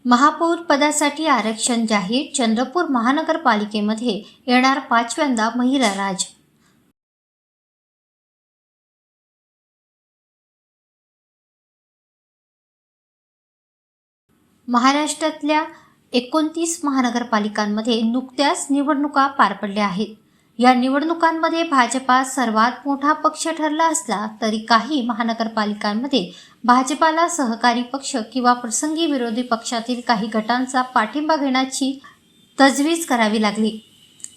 महापौर पदासाठी आरक्षण जाहीर. चंद्रपूर महानगरपालिकेमध्ये येणार 5व्यांदा महिला राज. महाराष्ट्रातल्या 29 महानगरपालिकांमध्ये नुकत्याच निवडणुका पार पडल्या आहेत. या निवडणुकांमध्ये भाजपा सर्वात मोठा पक्ष ठरला असला तरी काही महानगरपालिकांमध्ये भाजपाला सहकारी पक्ष किंवा प्रसंगी विरोधी पक्षातील काही गटांचा पाठिंबा घेण्याची तजवीज करावी लागली.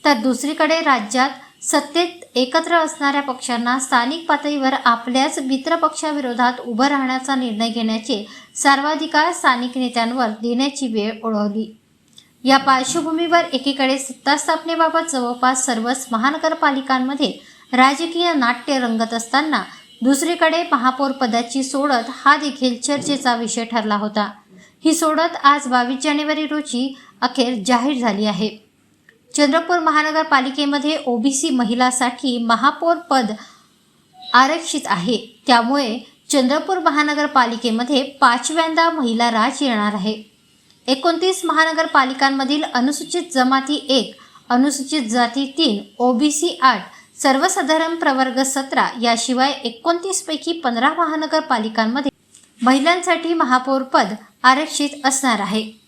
तर दुसरीकडे राज्यात सत्तेत एकत्र असणाऱ्या पक्षांना स्थानिक पातळीवर आपल्याच मित्रपक्षाविरोधात उभं राहण्याचा निर्णय घेण्याचे सर्वाधिकार स्थानिक नेत्यांवर देण्याची वेळ ओढवली. या पार्श्वभूमीवर एकीकडे सत्ता स्थापनेबाबत जवळपास सर्वच महानगरपालिकांमध्ये राजकीय नाट्य रंगत असताना दुसरीकडे महापौर पदाची सोडत हा देखील चर्चेचा विषय ठरला होता. ही सोडत आज 22 जानेवारी रोजी अखेर जाहीर झाली आहे. चंद्रपूर महानगरपालिकेमध्ये ओबीसी महिलांसाठी महापौर पद आरक्षित आहे. त्यामुळे चंद्रपूर महानगरपालिकेमध्ये 5व्यांदा महिला राज येणार आहे. 29 महानगरपालिकांमधील अनुसूचित जमाती 1, अनुसूचित जाती 3, ओबीसी 8, सर्वसाधारण प्रवर्ग 17 याशिवाय 29 पैकी 15 महानगरपालिकांमध्ये महिलांसाठी महापौर पद आरक्षित असणार आहे.